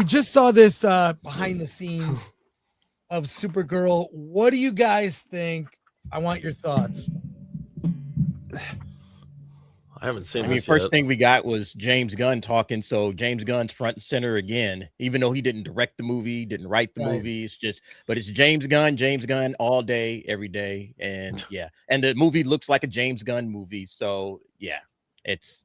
we just saw this behind the scenes of Supergirl. What do you guys think? I want your thoughts. I haven't seen. I mean, first thing we got was James Gunn talking. So James Gunn's front and center again, even though he didn't direct the movie, didn't write the movie. But it's James Gunn all day, every day. And yeah, and the movie looks like a James Gunn movie. So yeah, it's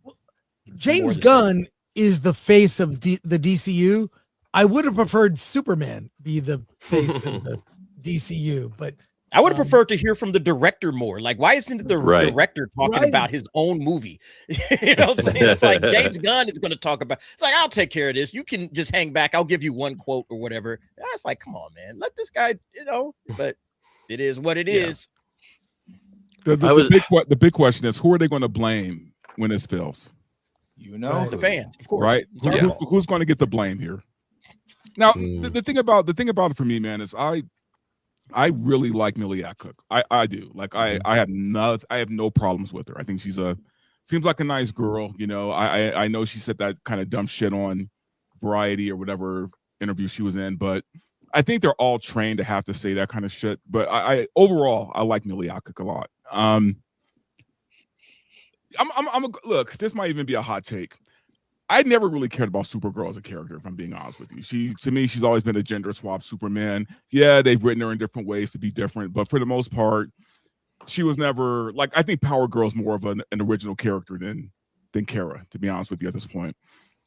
James Gunn is the face of the DCU. I would have preferred Superman be the face of the DCU, but I would have preferred to hear from the director more. Like, why isn't the director talking about his own movie? You know what I'm saying? It's like James Gunn is going to talk about. It's like, I'll take care of this. You can just hang back. I'll give you one quote or whatever. It's like, come on, man. Let this guy, but it is what it is. The big question is, who are they going to blame when this fails? The fans, of course. Right? Who's going to get the blame here? Now, the thing about it for me, man, is I really like Millie Cook. I do. Like I have no problems with her. I think seems like a nice girl. I know she said that kind of dumb shit on Variety or whatever interview she was in, but I think they're all trained to have to say that kind of shit. But overall I like Millie Cook a lot. Look, this might even be a hot take. I never really cared about Supergirl as a character, if I'm being honest with you. To me, she's always been a gender swap Superman. Yeah, they've written her in different ways to be different, but for the most part, she was never I think Power Girl's more of an original character than Kara, to be honest with you at this point.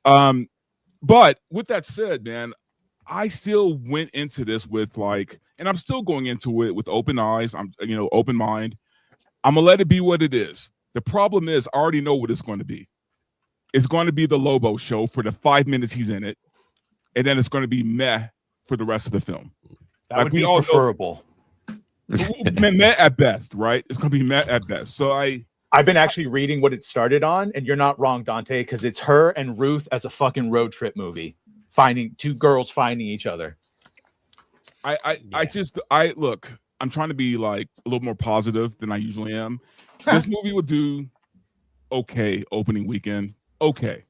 But with that said, man, I still went into this with and I'm still going into it with open eyes. I'm open mind. I'm gonna let it be what it is. The problem is, I already know what it's going to be. It's going to be the Lobo show for the 5 minutes he's in it, and then it's going to be meh for the rest of the film. That would be preferable. Meh at best, right? It's going to be meh at best. So I've been actually reading what it started on, and you're not wrong, Dante, because it's her and Ruth as a fucking road trip movie, finding two girls finding each other. Look, I'm trying to be a little more positive than I usually am. This movie will do okay opening weekend. Okay,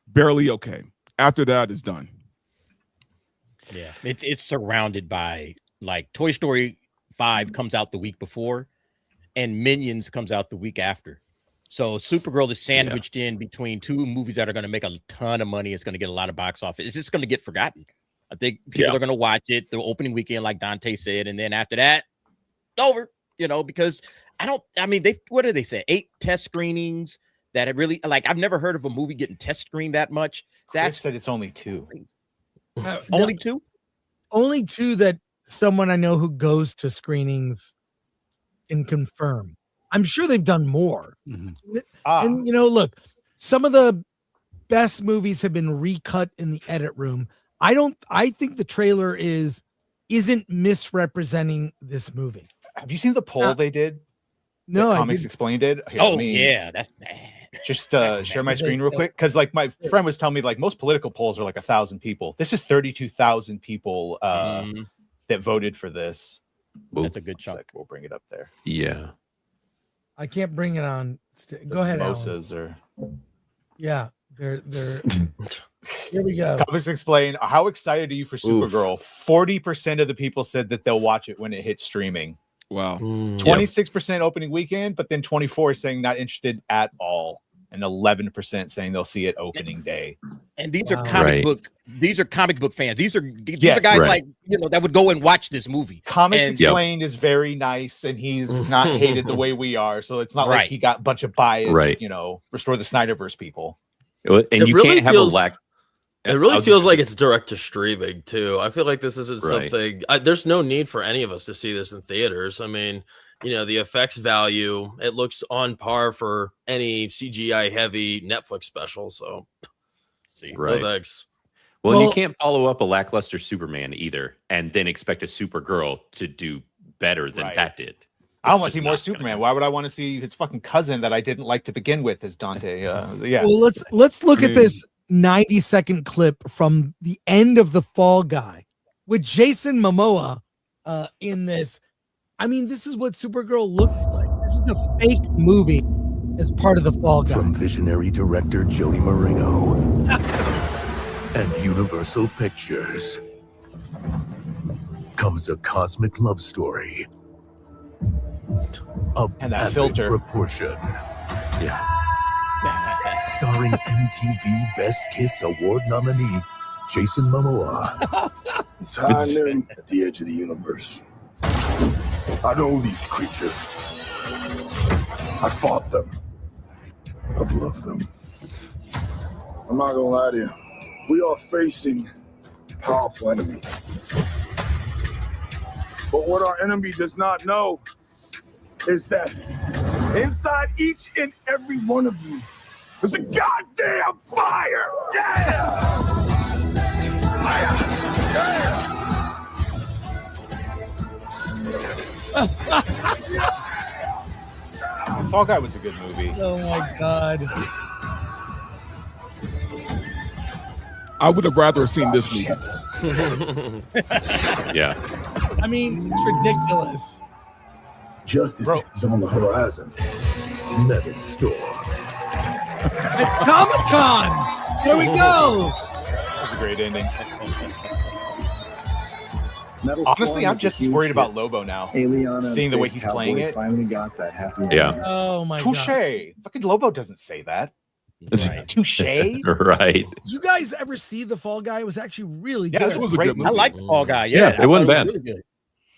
barely okay. After that, it's done. Yeah, it's surrounded by Toy Story 5 comes out the week before, and Minions comes out the week after. So Supergirl is sandwiched in between two movies that are going to make a ton of money. It's going to get a lot of box office. It's just going to get forgotten. I think people are going to watch it the opening weekend, like Dante said, and then after that, it's over. Because what do they say? 8 test screenings. That it really I've never heard of a movie getting test screened that much. Chris said it's only 2. Only 2? Only 2 that someone I know who goes to screenings can confirm. I'm sure they've done more. Mm-hmm. And look, some of the best movies have been recut in the edit room. I think the trailer isn't misrepresenting this movie. Have you seen the poll they did? No, Comics Explained it. Yeah, that's bad. Just share my screen real quick, because my friend was telling me most political polls are 1,000 people. This is 32,000 people that voted for this. That's a good chunk. We'll bring it up there. Yeah, I can't bring it on. Go ahead, Mimosas Alan. Yeah, they're. Here we go. Comics Explain. How excited are you for Supergirl? 40% of the people said that they'll watch it when it hits streaming. Wow. 26% opening weekend, but then 24% saying not interested at all, and 11% saying they'll see it opening day. And these are comic book fans. These are guys that would go and watch this movie. Comics Explained is very nice, and he's not hated the way we are, so it's not like he got a bunch of biased, Restore the Snyderverse people. And you can't have a lack. It really feels like it's direct to streaming too. I feel like this isn't something. There's no need for any of us to see this in theaters. I mean, the effects value, it looks on par for any CGI heavy Netflix special. So, no thanks. Well, you can't follow up a lackluster Superman either, and then expect a Supergirl to do better than that did. I want to see more Superman. Why would I want to see his fucking cousin that I didn't like to begin with as Dante? Well, let's look at this 90-second clip from the end of The Fall Guy with Jason Momoa in this. I mean, this is what Supergirl looked like. This is a fake movie as part of The Fall Guy. From visionary director Jody Moreno. and Universal Pictures comes a cosmic love story of And that epic filter. proportion. Starring MTV Best Kiss Award nominee Jason Momoa. It's high noon at the edge of the universe. I know these creatures. I fought them. I've loved them. I'm not gonna lie to you. We are facing a powerful enemy. But what our enemy does not know is that inside each and every one of you is a goddamn fire! Yeah! Fall Guy was a good movie. Oh my god. I would have rather seen this movie. Yeah. I mean, it's ridiculous. Justice is on the horizon. Metal Storm. It's Comic-Con! There we go! That was a great ending. Honestly, I'm just worried about Lobo now. Seeing the way he's playing it. Finally got that happy Yeah. Oh my Touche. god. Fucking Lobo doesn't say that. Right. Touche. Right. Did you guys ever see The Fall Guy? It was actually really Yeah, good. this was a great good movie. I like the Fall Guy. Yeah, Yeah, it wasn't I thought bad. Really good.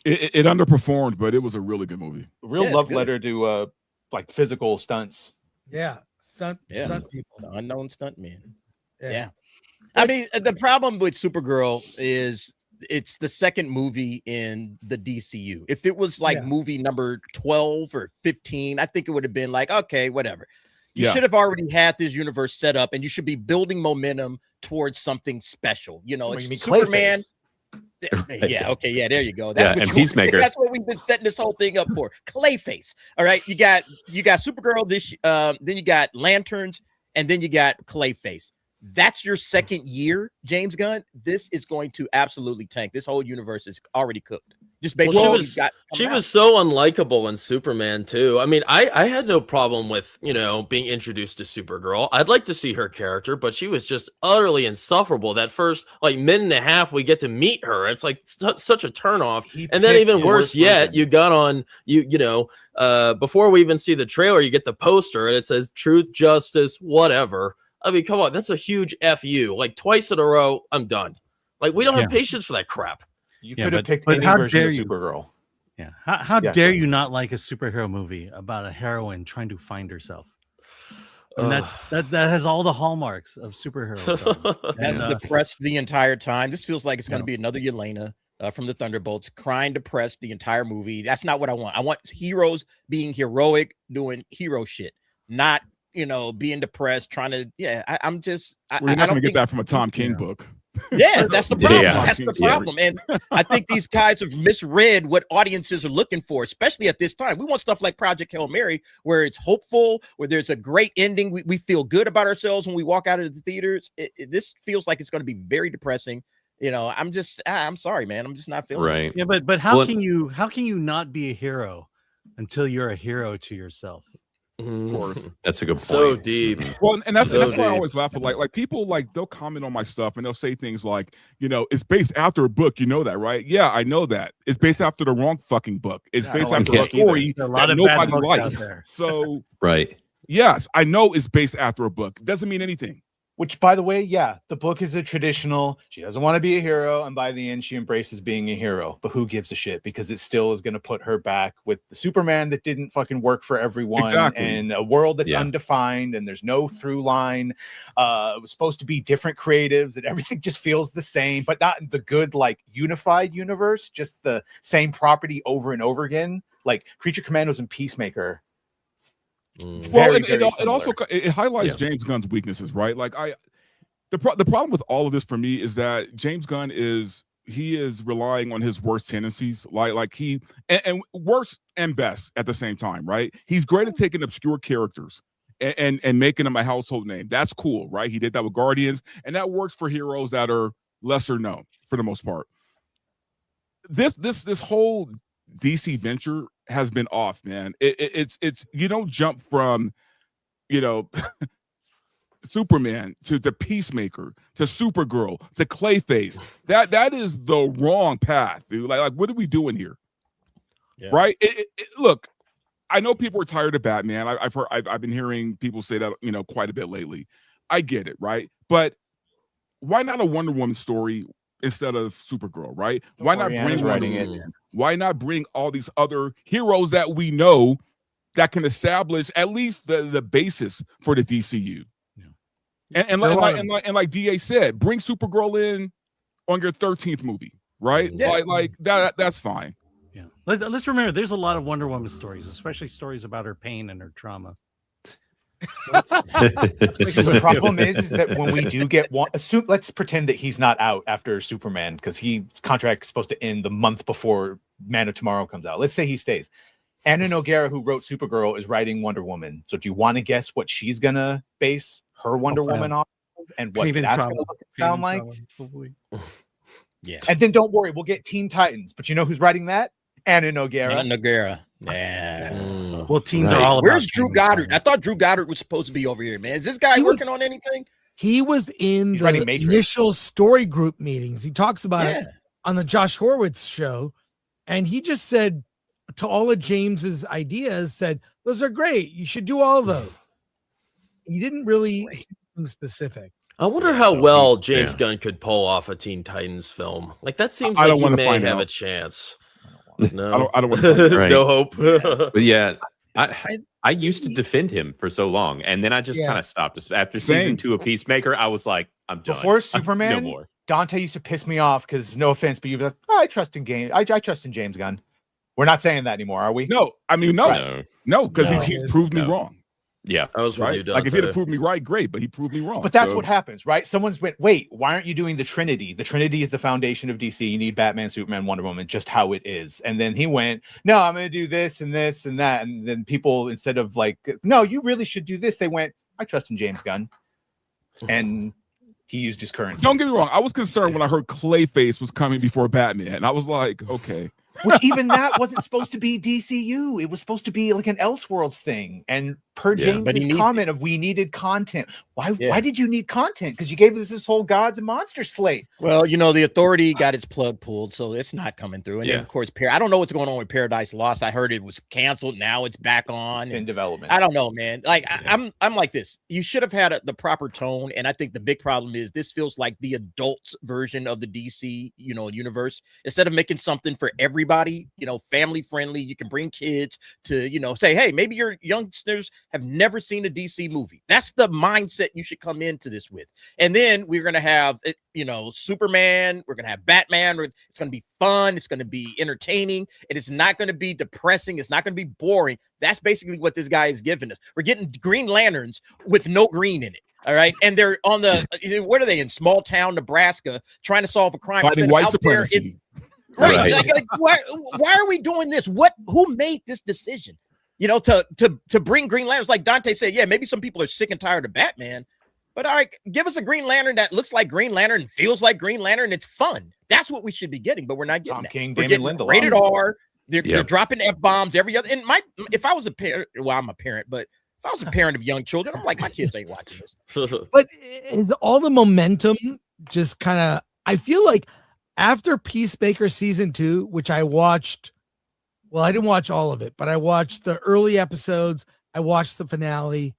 It underperformed, but it was a really good movie. Real Yeah, it's love good. letter to like physical stunts. Yeah. Stunt Yeah. people. The unknown stuntman. Yeah. Yeah. I mean, the problem with Supergirl is it's the second movie in the DCU. If it was like Yeah. movie number 12 or 15, I think it would have been like, okay, whatever. You Yeah. should have already had this universe set up and you should be building momentum towards something special. You know, Well, it's you mean Superman. Clayface. Yeah, okay, yeah, there you go. Yeah, what and you- Peacemaker. That's what we've been setting this whole thing up for. Clayface. All right, you got Supergirl. Then you got Lanterns, and then you got Clayface. That's your second year, James Gunn. This is going to absolutely tank. This whole universe is already cooked. Just based Well, on she what was- you've got She coming was so unlikable in Superman too. I mean, I had no problem with, being introduced to Supergirl. I'd like to see her character, but she was just utterly insufferable. That first minute and a half we get to meet her, it's like such a turnoff. He And then picked even the worse worst yet, version. you got on before we even see the trailer, you get the poster and it says truth, justice, whatever. I mean, come on, that's a huge FU. Like twice in a row, I'm done. Like we don't have patience for that crap. You Yeah, could have but- picked but any how version dare of you? Supergirl. Yeah. How Yeah, dare go you not like a superhero movie about a heroine trying to find herself? And that has all the hallmarks of superhero. film. That's And, depressed the entire time. This feels like it's going to be another Yelena from the Thunderbolts, crying depressed the entire movie. That's not what I want. I want heroes being heroic, doing hero shit, not being depressed, trying to. Yeah, I'm just. We're not going to get that from a Tom King book. Yes, that's the problem. Yeah. That's the Yeah. problem. And I think these guys have misread what audiences are looking for, especially at this time. We want stuff like Project Hail Mary, where it's hopeful, where there's a great ending. We feel good about ourselves when we walk out of the theaters. This feels like it's going to be very depressing. I'm sorry, man. I'm just not feeling Right. yeah, but how Well- can you not be a hero until you're a hero to yourself? Of course. That's a good point. So deep. Well, and that's So why I deep. always laugh at like people they'll comment on my stuff and they'll say things like, it's based after a book. You know that, right? Yeah, I know that. It's based after the wrong fucking book. It's Yeah, I based don't like after a book either. story There are a lot that of bad nobody books out likes. there. So Right. yes, I know it's based after a book. It doesn't mean anything. Which, by the way, yeah, the book is a traditional. She doesn't want to be a hero, and by the end, she embraces being a hero. But who gives a shit? Because it still is going to put her back with the Superman that didn't fucking work for everyone, Exactly. and a world that's Yeah. undefined, and there's no through line. It was supposed to be different creatives, and everything just feels the same, but not in the good, like unified universe. Just the same property over and over again, like Creature Commandos and Peacemaker. Very, very it also similar. it highlights Yeah. James Gunn's weaknesses, right? Like the problem with all of this for me is that James Gunn is relying on his worst tendencies, like he and worst and best at the same time, right? He's great at taking obscure characters and making them a household name. That's cool, right? He did that with Guardians, and that works for heroes that are lesser known for the most part. This whole DC venture has been off, man. It's you don't jump from Superman to Peacemaker to Supergirl to Clayface. That is the wrong path, dude. Like what are we doing here? Yeah. Right? Look, I know people are tired of Batman. I've been hearing people say that quite a bit lately. I get it, right? But why not a Wonder Woman story instead of Supergirl, right? Why not bring writing it? Why not bring all these other heroes that we know that can establish at least the basis for the DCU? Yeah. And like DA said, bring Supergirl in on your 13th movie, right? Yeah. Like that's fine. Yeah. Let's remember, there's a lot of Wonder Woman stories, especially stories about her pain and her trauma. The problem is that when we do get one, let's pretend that he's not out after Superman because his contract is supposed to end the month before Man of Tomorrow comes out. Let's say he stays. Anna Nogueira, who wrote Supergirl, is writing Wonder Woman. So do you want to guess what she's gonna base her Wonder Woman on and what that's gonna look and sound like? Yeah. And then don't worry, we'll get Teen Titans. But you know who's writing that? Anna Nogueira. Anna Nogueira. Yeah. Well, teens are all about. Where's Drew Goddard? I thought Drew Goddard was supposed to be over here, man. Is this guy working on anything? He was in the initial story group meetings. He talks about it on the Josh Horowitz show. And he just said to all of James's ideas, said, those are great. You should do all of those. He didn't really say anything specific. I wonder how well James Gunn could pull off a Teen Titans film. Like that seems like he may have a chance. No, I don't want to. Right. No hope. But yeah, I used to defend him for so long, and then I just kind of stopped. After season 2 of Peacemaker, I was like, I'm done. Before Superman, no more. Dante used to piss me off because, no offense, but you'd be like, I trust in James Gunn. We're not saying that anymore, are we? No, I mean no, because he's proved me wrong. Yeah, I was right. With you, Like if he'd have proved me right, great, but he proved me wrong. But that's what happens, right? Someone's went, wait, why aren't you doing the Trinity? The Trinity is the foundation of DC. You need Batman, Superman, Wonder Woman, just how it is. And then he went, no, I'm going to do this and this and that. And then people, instead of like, no, you really should do this, they went, I trust in James Gunn. And he used his currency. Don't get me wrong. I was concerned when I heard Clayface was coming before Batman. And I was like, okay. Which even that wasn't supposed to be DCU. It was supposed to be like an Elseworlds thing. And per James's comment of we needed content. Why did you need content? Because you gave us this whole gods and monsters slate. Well, the Authority got its plug pulled, so it's not coming through. And then of course, I don't know what's going on with Paradise Lost. I heard it was canceled. Now it's back on in development. I don't know, man. Like I'm like this. You should have had the proper tone. And I think the big problem is this feels like the adults version of the DC, universe. Instead of making something for everybody, family friendly, you can bring kids to, say, hey, maybe your youngsters have never seen a DC movie. That's the mindset you should come into this with. And then we're going to have, Superman. We're going to have Batman. It's going to be fun. It's going to be entertaining. And it's not going to be depressing. It's not going to be boring. That's basically what this guy is giving us. We're getting Green Lanterns with no green in it. All right. And they're on what are they in small town, Nebraska, trying to solve a crime. Fighting white supremacy. Right. Like, why are we doing this? Who made this decision? To bring Green Lanterns, like Dante said, maybe some people are sick and tired of Batman, but all right, give us a Green Lantern that looks like Green Lantern and feels like Green Lantern. It's fun. That's what we should be getting, but we're not getting Tom that. King, We're Damon getting Lindelof. rated R. They're dropping F-bombs every other. And if I was a parent, well, I'm a parent, but if I was a parent of young children, I'm like, my kids ain't watching this. But is all the momentum just kind of, I feel like after Peacemaker season 2, which I watched, well, I didn't watch all of it, but I watched the early episodes. I watched the finale.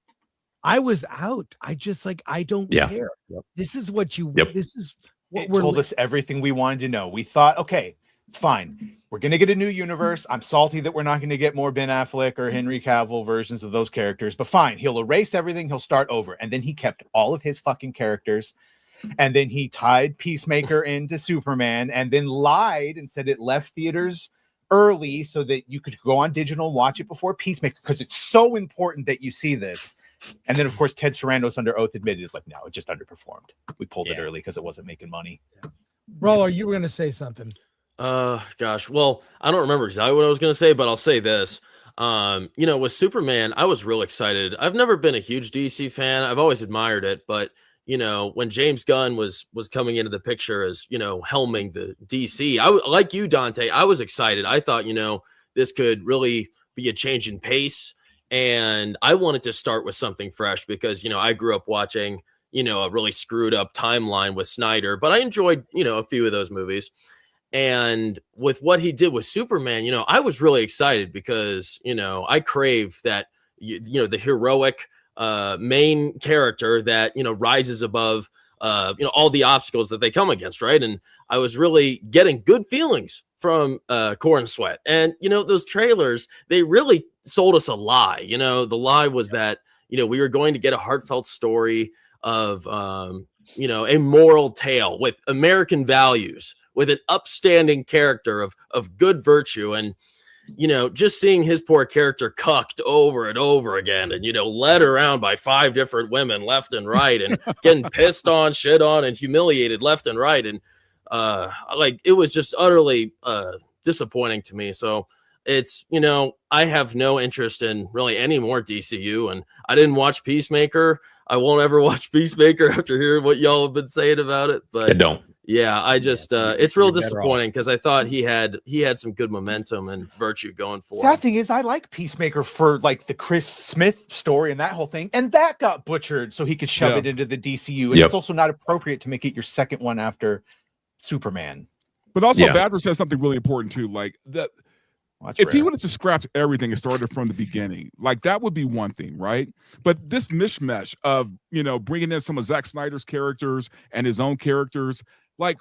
I was out. I just I don't care. Yep. This is what this is what it told us everything we wanted to know. We thought, okay, it's fine. We're going to get a new universe. I'm salty that we're not going to get more Ben Affleck or Henry Cavill versions of those characters, but fine. He'll erase everything. He'll start over. And then he kept all of his fucking characters. And then he tied Peacemaker into Superman and then lied and said it left theaters early so that you could go on digital and watch it before Peacemaker because it's so important that you see this. And then, of course, Ted Sarandos under oath admitted it's like, no, it just underperformed. We pulled it early because it wasn't making money. Brawler, you were going to say something. Gosh. Well, I don't remember exactly what I was going to say, but I'll say this. With Superman, I was real excited. I've never been a huge DC fan. I've always admired it, but when James Gunn was coming into the picture as, helming the DC, like you, Dante, I was excited. I thought, this could really be a change in pace. And I wanted to start with something fresh because, I grew up watching, a really screwed up timeline with Snyder, but I enjoyed, a few of those movies. And with what he did with Superman, I was really excited because, I crave that, the heroic main character that, rises above, all the obstacles that they come against. Right. And I was really getting good feelings from Gore and Sweat. And, those trailers, they really sold us a lie. The lie was that, we were going to get a heartfelt story of, a moral tale with American values, with an upstanding character of good virtue. And, just seeing his poor character cucked over and over again and, led around by 5 different women left and right and getting pissed on, shit on, and humiliated left and right. And it was just utterly disappointing to me. So it's, I have no interest in really any more DCU, and I didn't watch Peacemaker. I won't ever watch Peacemaker after hearing what y'all have been saying about it. But I don't. Yeah, I just it's real disappointing because I thought he had some good momentum and virtue going for him. Sad thing is, I like Peacemaker for like the Chris Smith story and that whole thing, and that got butchered so he could shove it into the DCU. And it's also not appropriate to make it your second one after Superman. But also, Badger says something really important too, like that. If he would have just scrapped everything and started from the beginning, like that would be one thing, right? But this mishmash of, bringing in some of Zack Snyder's characters and his own characters, like,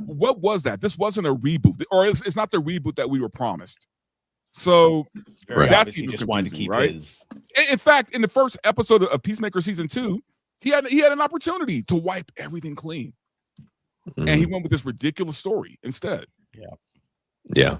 what was that? This wasn't a reboot, or it's not the reboot that we were promised. So that's he just wanted to keep his. In fact, in the first episode of Peacemaker season 2, he had an opportunity to wipe everything clean, and he went with this ridiculous story instead. Yeah.